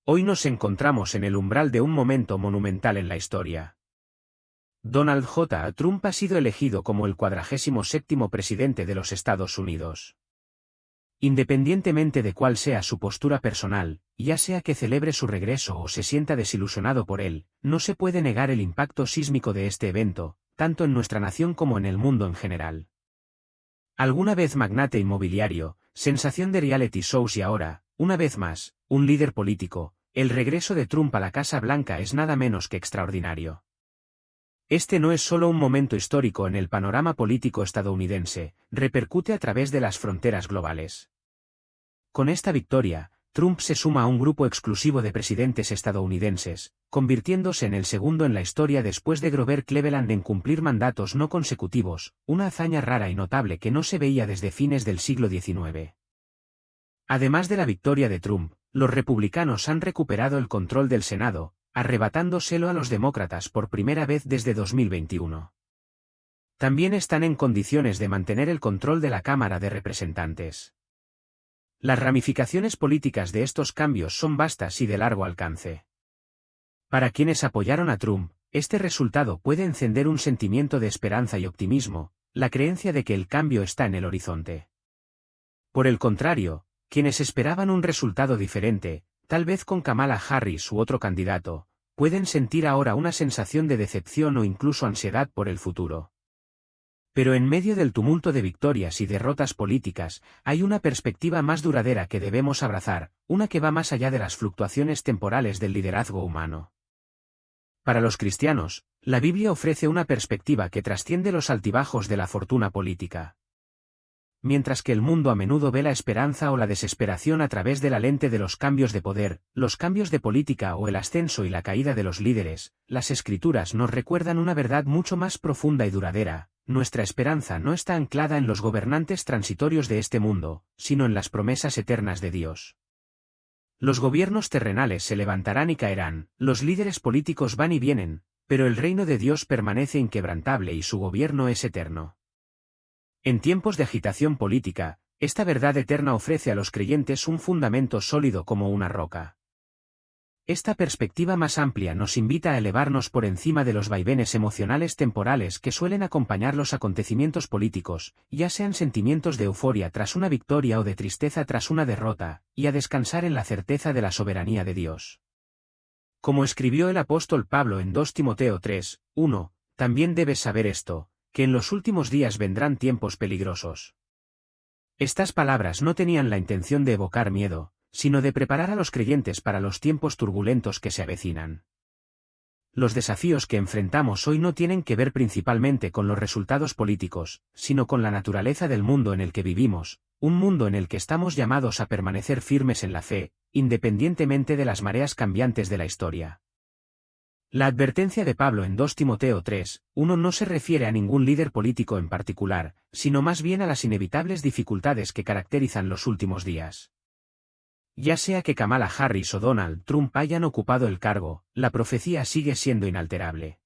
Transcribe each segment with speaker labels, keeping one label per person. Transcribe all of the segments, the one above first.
Speaker 1: Hoy nos encontramos en el umbral de un momento monumental en la historia. Donald J. Trump ha sido elegido como el 47º presidente de los Estados Unidos. Independientemente de cuál sea su postura personal, ya sea que celebre su regreso o se sienta desilusionado por él, no se puede negar el impacto sísmico de este evento, tanto en nuestra nación como en el mundo en general. Alguna vez magnate inmobiliario, sensación de reality shows y ahora, una vez más, un líder político, el regreso de Trump a la Casa Blanca es nada menos que extraordinario. Este no es solo un momento histórico en el panorama político estadounidense, repercute a través de las fronteras globales. Con esta victoria, Trump se suma a un grupo exclusivo de presidentes estadounidenses, convirtiéndose en el segundo en la historia después de Grover Cleveland en cumplir mandatos no consecutivos, una hazaña rara y notable que no se veía desde fines del siglo XIX. Además de la victoria de Trump, los republicanos han recuperado el control del Senado, arrebatándoselo a los demócratas por primera vez desde 2021. También están en condiciones de mantener el control de la Cámara de Representantes. Las ramificaciones políticas de estos cambios son vastas y de largo alcance. Para quienes apoyaron a Trump, este resultado puede encender un sentimiento de esperanza y optimismo, la creencia de que el cambio está en el horizonte. Por el contrario, quienes esperaban un resultado diferente, tal vez con Kamala Harris u otro candidato, pueden sentir ahora una sensación de decepción o incluso ansiedad por el futuro. Pero en medio del tumulto de victorias y derrotas políticas, hay una perspectiva más duradera que debemos abrazar, una que va más allá de las fluctuaciones temporales del liderazgo humano. Para los cristianos, la Biblia ofrece una perspectiva que trasciende los altibajos de la fortuna política. Mientras que el mundo a menudo ve la esperanza o la desesperación a través de la lente de los cambios de poder, los cambios de política o el ascenso y la caída de los líderes, las Escrituras nos recuerdan una verdad mucho más profunda y duradera: nuestra esperanza no está anclada en los gobernantes transitorios de este mundo, sino en las promesas eternas de Dios. Los gobiernos terrenales se levantarán y caerán, los líderes políticos van y vienen, pero el reino de Dios permanece inquebrantable y su gobierno es eterno. En tiempos de agitación política, esta verdad eterna ofrece a los creyentes un fundamento sólido como una roca. Esta perspectiva más amplia nos invita a elevarnos por encima de los vaivenes emocionales temporales que suelen acompañar los acontecimientos políticos, ya sean sentimientos de euforia tras una victoria o de tristeza tras una derrota, y a descansar en la certeza de la soberanía de Dios. Como escribió el apóstol Pablo en 2 Timoteo 3, 1, también debes saber esto, que en los últimos días vendrán tiempos peligrosos. Estas palabras no tenían la intención de evocar miedo, sino de preparar a los creyentes para los tiempos turbulentos que se avecinan. Los desafíos que enfrentamos hoy no tienen que ver principalmente con los resultados políticos, sino con la naturaleza del mundo en el que vivimos, un mundo en el que estamos llamados a permanecer firmes en la fe, independientemente de las mareas cambiantes de la historia. La advertencia de Pablo en 2 Timoteo 3, 1 no se refiere a ningún líder político en particular, sino más bien a las inevitables dificultades que caracterizan los últimos días. Ya sea que Kamala Harris o Donald Trump hayan ocupado el cargo, la profecía sigue siendo inalterable.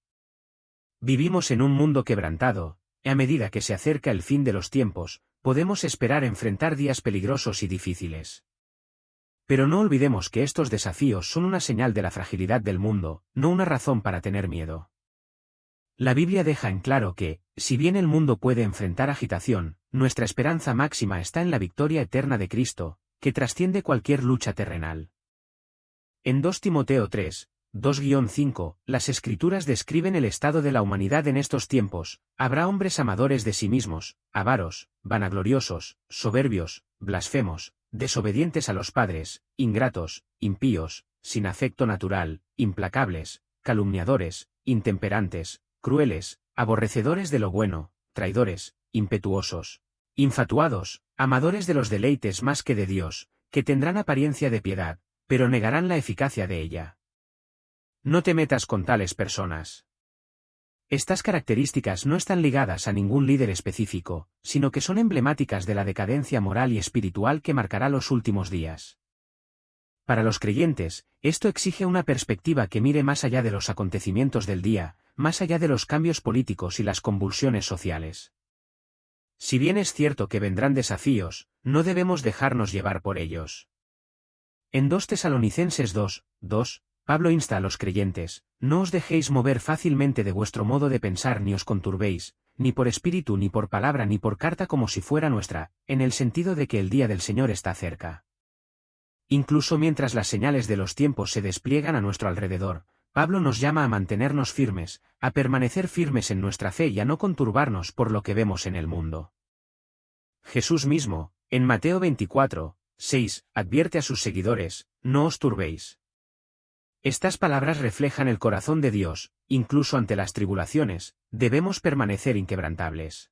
Speaker 1: Vivimos en un mundo quebrantado, y a medida que se acerca el fin de los tiempos, podemos esperar enfrentar días peligrosos y difíciles. Pero no olvidemos que estos desafíos son una señal de la fragilidad del mundo, no una razón para tener miedo. La Biblia deja en claro que, si bien el mundo puede enfrentar agitación, nuestra esperanza máxima está en la victoria eterna de Cristo, que trasciende cualquier lucha terrenal. En 2 Timoteo 3, 2-5, las Escrituras describen el estado de la humanidad en estos tiempos: habrá hombres amadores de sí mismos, avaros, vanagloriosos, soberbios, blasfemos, desobedientes a los padres, ingratos, impíos, sin afecto natural, implacables, calumniadores, intemperantes, crueles, aborrecedores de lo bueno, traidores, impetuosos, infatuados, amadores de los deleites más que de Dios, que tendrán apariencia de piedad, pero negarán la eficacia de ella. No te metas con tales personas. Estas características no están ligadas a ningún líder específico, sino que son emblemáticas de la decadencia moral y espiritual que marcará los últimos días. Para los creyentes, esto exige una perspectiva que mire más allá de los acontecimientos del día, más allá de los cambios políticos y las convulsiones sociales. Si bien es cierto que vendrán desafíos, no debemos dejarnos llevar por ellos. En 2 Tesalonicenses 2:2, Pablo insta a los creyentes: no os dejéis mover fácilmente de vuestro modo de pensar ni os conturbéis, ni por espíritu ni por palabra ni por carta como si fuera nuestra, en el sentido de que el día del Señor está cerca. Incluso mientras las señales de los tiempos se despliegan a nuestro alrededor, Pablo nos llama a mantenernos firmes, a permanecer firmes en nuestra fe y a no conturbarnos por lo que vemos en el mundo. Jesús mismo, en Mateo 24:6, advierte a sus seguidores: no os turbéis. Estas palabras reflejan el corazón de Dios: incluso ante las tribulaciones, debemos permanecer inquebrantables.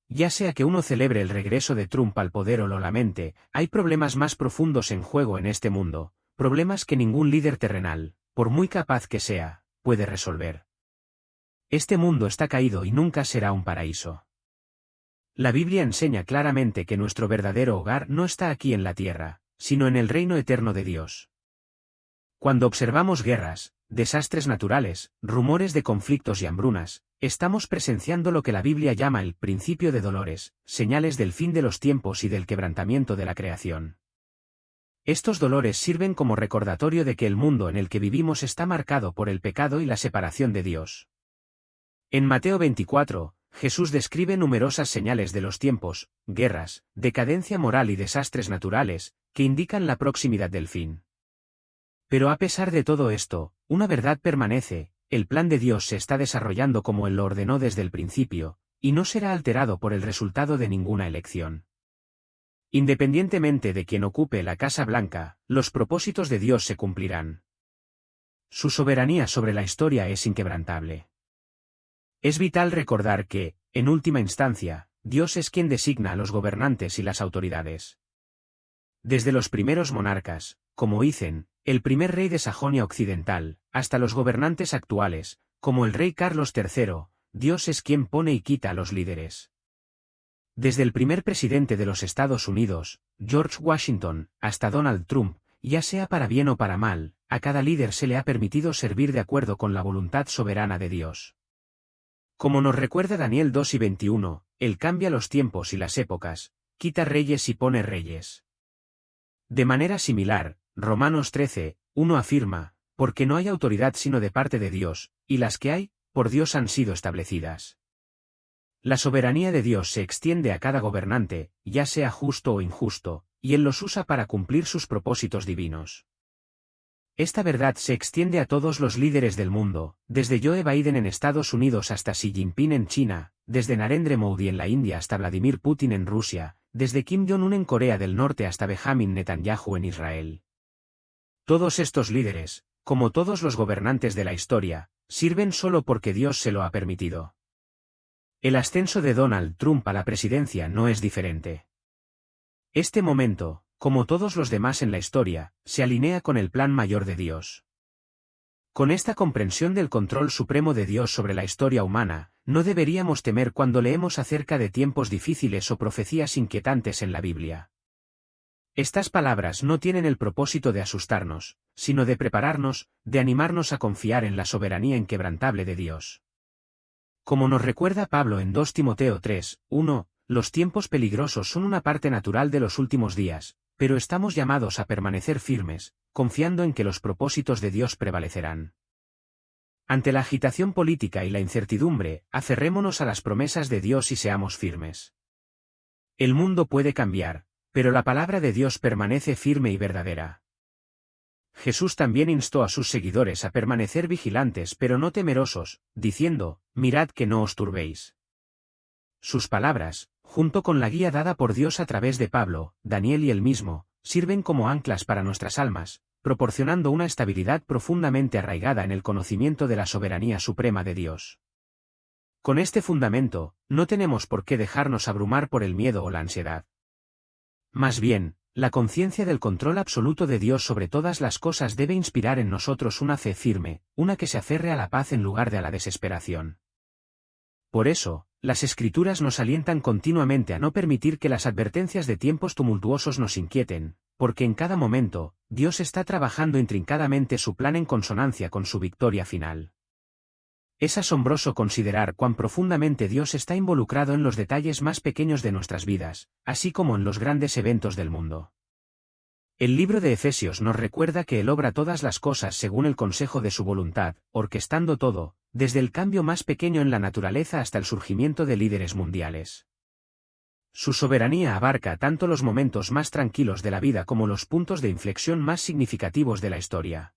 Speaker 1: Ya sea que uno celebre el regreso de Trump al poder o lo lamente, hay problemas más profundos en juego en este mundo, problemas que ningún líder terrenal, por muy capaz que sea, puede resolver. Este mundo está caído y nunca será un paraíso. La Biblia enseña claramente que nuestro verdadero hogar no está aquí en la tierra, sino en el reino eterno de Dios. Cuando observamos guerras, desastres naturales, rumores de conflictos y hambrunas, estamos presenciando lo que la Biblia llama el principio de dolores, señales del fin de los tiempos y del quebrantamiento de la creación. Estos dolores sirven como recordatorio de que el mundo en el que vivimos está marcado por el pecado y la separación de Dios. En Mateo 24, Jesús describe numerosas señales de los tiempos, guerras, decadencia moral y desastres naturales, que indican la proximidad del fin. Pero a pesar de todo esto, una verdad permanece: el plan de Dios se está desarrollando como Él lo ordenó desde el principio, y no será alterado por el resultado de ninguna elección. Independientemente de quien ocupe la Casa Blanca, los propósitos de Dios se cumplirán. Su soberanía sobre la historia es inquebrantable. Es vital recordar que, en última instancia, Dios es quien designa a los gobernantes y las autoridades. Desde los primeros monarcas, como Isen, el primer rey de Sajonia Occidental, hasta los gobernantes actuales, como el rey Carlos III, Dios es quien pone y quita a los líderes. Desde el primer presidente de los Estados Unidos, George Washington, hasta Donald Trump, ya sea para bien o para mal, a cada líder se le ha permitido servir de acuerdo con la voluntad soberana de Dios. Como nos recuerda Daniel 2:21, Él cambia los tiempos y las épocas, quita reyes y pone reyes. De manera similar, Romanos 13:1 afirma: porque no hay autoridad sino de parte de Dios, y las que hay, por Dios han sido establecidas. La soberanía de Dios se extiende a cada gobernante, ya sea justo o injusto, y Él los usa para cumplir sus propósitos divinos. Esta verdad se extiende a todos los líderes del mundo, desde Joe Biden en Estados Unidos hasta Xi Jinping en China, desde Narendra Modi en la India hasta Vladimir Putin en Rusia, desde Kim Jong-un en Corea del Norte hasta Benjamin Netanyahu en Israel. Todos estos líderes, como todos los gobernantes de la historia, sirven solo porque Dios se lo ha permitido. El ascenso de Donald Trump a la presidencia no es diferente. Este momento, como todos los demás en la historia, se alinea con el plan mayor de Dios. Con esta comprensión del control supremo de Dios sobre la historia humana, no deberíamos temer cuando leemos acerca de tiempos difíciles o profecías inquietantes en la Biblia. Estas palabras no tienen el propósito de asustarnos, sino de prepararnos, de animarnos a confiar en la soberanía inquebrantable de Dios. Como nos recuerda Pablo en 2 Timoteo 3:1, los tiempos peligrosos son una parte natural de los últimos días, pero estamos llamados a permanecer firmes, confiando en que los propósitos de Dios prevalecerán. Ante la agitación política y la incertidumbre, aferrémonos a las promesas de Dios y seamos firmes. El mundo puede cambiar, pero la palabra de Dios permanece firme y verdadera. Jesús también instó a sus seguidores a permanecer vigilantes pero no temerosos, diciendo: mirad que no os turbéis. Sus palabras, junto con la guía dada por Dios a través de Pablo, Daniel y él mismo, sirven como anclas para nuestras almas, proporcionando una estabilidad profundamente arraigada en el conocimiento de la soberanía suprema de Dios. Con este fundamento, no tenemos por qué dejarnos abrumar por el miedo o la ansiedad. Más bien, la conciencia del control absoluto de Dios sobre todas las cosas debe inspirar en nosotros una fe firme, una que se aferre a la paz en lugar de a la desesperación. Por eso, las Escrituras nos alientan continuamente a no permitir que las advertencias de tiempos tumultuosos nos inquieten, porque en cada momento, Dios está trabajando intrincadamente su plan en consonancia con su victoria final. Es asombroso considerar cuán profundamente Dios está involucrado en los detalles más pequeños de nuestras vidas, así como en los grandes eventos del mundo. El libro de Efesios nos recuerda que Él obra todas las cosas según el consejo de su voluntad, orquestando todo, desde el cambio más pequeño en la naturaleza hasta el surgimiento de líderes mundiales. Su soberanía abarca tanto los momentos más tranquilos de la vida como los puntos de inflexión más significativos de la historia.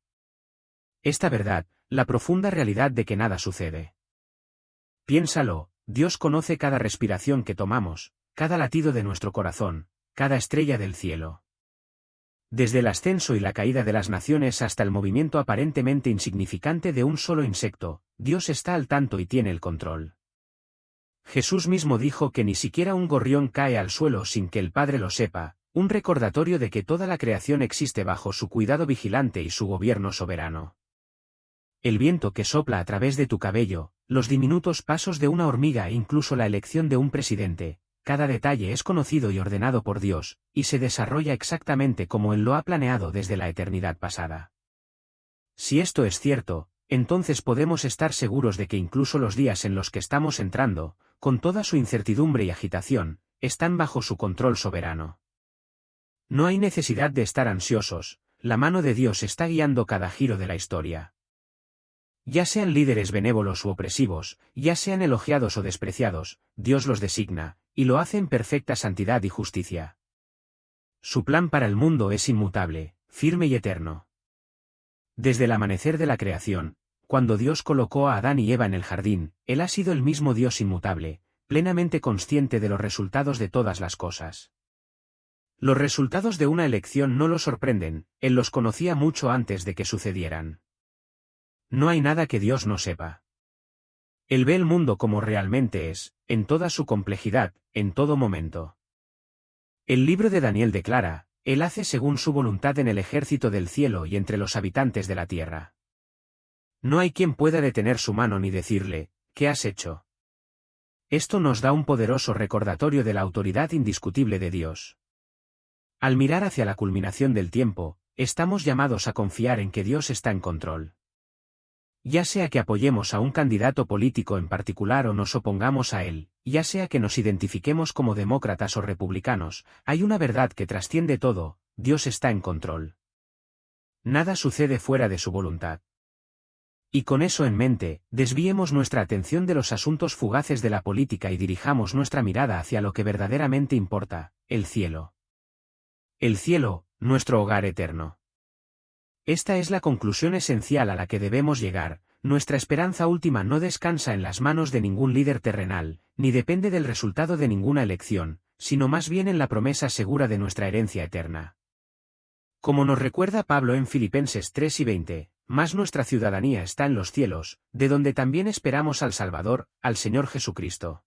Speaker 1: Esta verdad, la profunda realidad de que nada sucede. Piénsalo, Dios conoce cada respiración que tomamos, cada latido de nuestro corazón, cada estrella del cielo. Desde el ascenso y la caída de las naciones hasta el movimiento aparentemente insignificante de un solo insecto, Dios está al tanto y tiene el control. Jesús mismo dijo que ni siquiera un gorrión cae al suelo sin que el Padre lo sepa, un recordatorio de que toda la creación existe bajo su cuidado vigilante y su gobierno soberano. El viento que sopla a través de tu cabello, los diminutos pasos de una hormiga e incluso la elección de un presidente, cada detalle es conocido y ordenado por Dios, y se desarrolla exactamente como Él lo ha planeado desde la eternidad pasada. Si esto es cierto, entonces podemos estar seguros de que incluso los días en los que estamos entrando, con toda su incertidumbre y agitación, están bajo su control soberano. No hay necesidad de estar ansiosos, la mano de Dios está guiando cada giro de la historia. Ya sean líderes benévolos u opresivos, ya sean elogiados o despreciados, Dios los designa, y lo hace en perfecta santidad y justicia. Su plan para el mundo es inmutable, firme y eterno. Desde el amanecer de la creación, cuando Dios colocó a Adán y Eva en el jardín, Él ha sido el mismo Dios inmutable, plenamente consciente de los resultados de todas las cosas. Los resultados de una elección no lo sorprenden, Él los conocía mucho antes de que sucedieran. No hay nada que Dios no sepa. Él ve el mundo como realmente es, en toda su complejidad, en todo momento. El libro de Daniel declara, Él hace según su voluntad en el ejército del cielo y entre los habitantes de la tierra. No hay quien pueda detener su mano ni decirle, ¿qué has hecho? Esto nos da un poderoso recordatorio de la autoridad indiscutible de Dios. Al mirar hacia la culminación del tiempo, estamos llamados a confiar en que Dios está en control. Ya sea que apoyemos a un candidato político en particular o nos opongamos a él, ya sea que nos identifiquemos como demócratas o republicanos, hay una verdad que trasciende todo, Dios está en control. Nada sucede fuera de su voluntad. Y con eso en mente, desviemos nuestra atención de los asuntos fugaces de la política y dirijamos nuestra mirada hacia lo que verdaderamente importa, el cielo. El cielo, nuestro hogar eterno. Esta es la conclusión esencial a la que debemos llegar, nuestra esperanza última no descansa en las manos de ningún líder terrenal, ni depende del resultado de ninguna elección, sino más bien en la promesa segura de nuestra herencia eterna. Como nos recuerda Pablo en Filipenses 3 y 20, más nuestra ciudadanía está en los cielos, de donde también esperamos al Salvador, al Señor Jesucristo.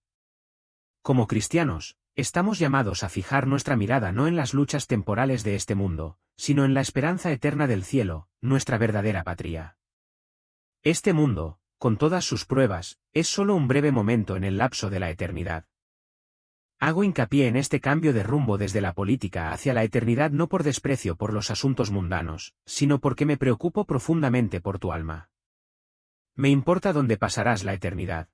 Speaker 1: Como cristianos, estamos llamados a fijar nuestra mirada no en las luchas temporales de este mundo, sino en la esperanza eterna del cielo, nuestra verdadera patria. Este mundo, con todas sus pruebas, es solo un breve momento en el lapso de la eternidad. Hago hincapié en este cambio de rumbo desde la política hacia la eternidad no por desprecio por los asuntos mundanos, sino porque me preocupo profundamente por tu alma. Me importa dónde pasarás la eternidad.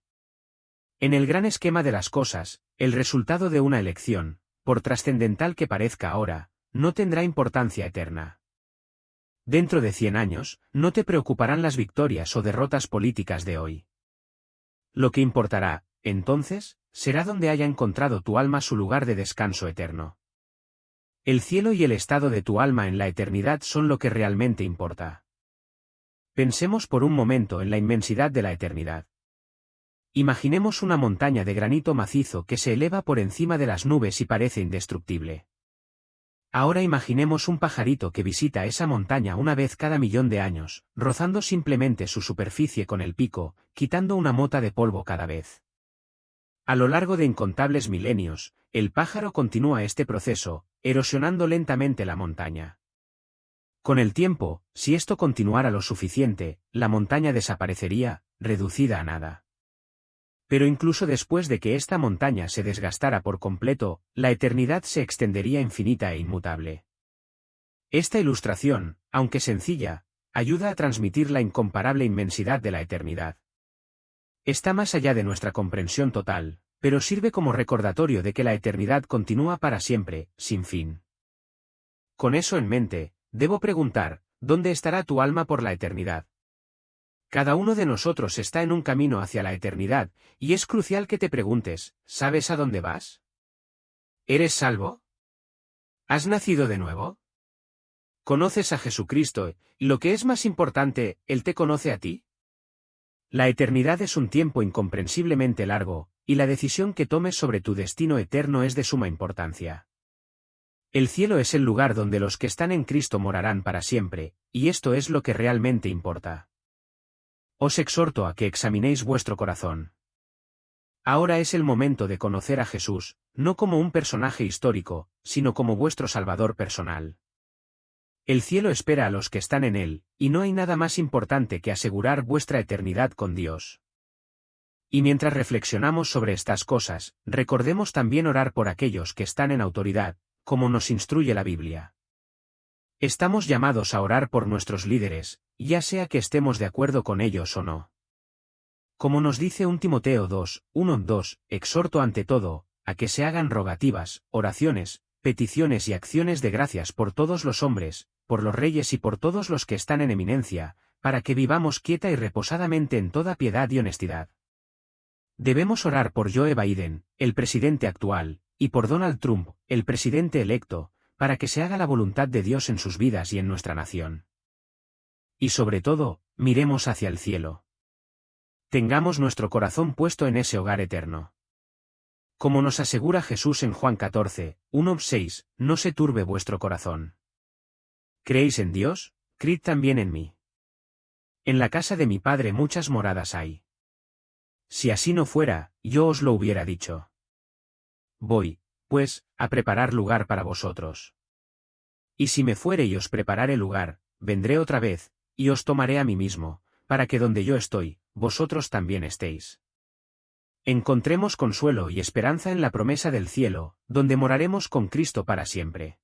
Speaker 1: En el gran esquema de las cosas, el resultado de una elección, por trascendental que parezca ahora, no tendrá importancia eterna. Dentro de 100 años, no te preocuparán las victorias o derrotas políticas de hoy. Lo que importará, entonces, será donde haya encontrado tu alma su lugar de descanso eterno. El cielo y el estado de tu alma en la eternidad son lo que realmente importa. Pensemos por un momento en la inmensidad de la eternidad. Imaginemos una montaña de granito macizo que se eleva por encima de las nubes y parece indestructible. Ahora imaginemos un pajarito que visita esa montaña una vez cada 1.000.000 de años, rozando simplemente su superficie con el pico, quitando una mota de polvo cada vez. A lo largo de incontables milenios, el pájaro continúa este proceso, erosionando lentamente la montaña. Con el tiempo, si esto continuara lo suficiente, la montaña desaparecería, reducida a nada. Pero incluso después de que esta montaña se desgastara por completo, la eternidad se extendería infinita e inmutable. Esta ilustración, aunque sencilla, ayuda a transmitir la incomparable inmensidad de la eternidad. Está más allá de nuestra comprensión total, pero sirve como recordatorio de que la eternidad continúa para siempre, sin fin. Con eso en mente, debo preguntar, ¿dónde estará tu alma por la eternidad? Cada uno de nosotros está en un camino hacia la eternidad, y es crucial que te preguntes, ¿sabes a dónde vas? ¿Eres salvo? ¿Has nacido de nuevo? ¿Conoces a Jesucristo, y lo que es más importante, Él te conoce a ti? La eternidad es un tiempo incomprensiblemente largo, y la decisión que tomes sobre tu destino eterno es de suma importancia. El cielo es el lugar donde los que están en Cristo morarán para siempre, y esto es lo que realmente importa. Os exhorto a que examinéis vuestro corazón. Ahora es el momento de conocer a Jesús, no como un personaje histórico, sino como vuestro Salvador personal. El cielo espera a los que están en él, y no hay nada más importante que asegurar vuestra eternidad con Dios. Y mientras reflexionamos sobre estas cosas, recordemos también orar por aquellos que están en autoridad, como nos instruye la Biblia. Estamos llamados a orar por nuestros líderes, ya sea que estemos de acuerdo con ellos o no. Como nos dice 1 Timoteo 2, 1-2, exhorto ante todo, a que se hagan rogativas, oraciones, peticiones y acciones de gracias por todos los hombres, por los reyes y por todos los que están en eminencia, para que vivamos quieta y reposadamente en toda piedad y honestidad. Debemos orar por Joe Biden, el presidente actual, y por Donald Trump, el presidente electo, para que se haga la voluntad de Dios en sus vidas y en nuestra nación. Y sobre todo, miremos hacia el cielo. Tengamos nuestro corazón puesto en ese hogar eterno. Como nos asegura Jesús en Juan 14, 1-6, no se turbe vuestro corazón. ¿Creéis en Dios? Creed también en mí. En la casa de mi Padre muchas moradas hay. Si así no fuera, yo os lo hubiera dicho. Voy, pues, a preparar lugar para vosotros. Y si me fuere y os preparare lugar, vendré otra vez, y os tomaré a mí mismo, para que donde yo estoy, vosotros también estéis. Encontremos consuelo y esperanza en la promesa del cielo, donde moraremos con Cristo para siempre.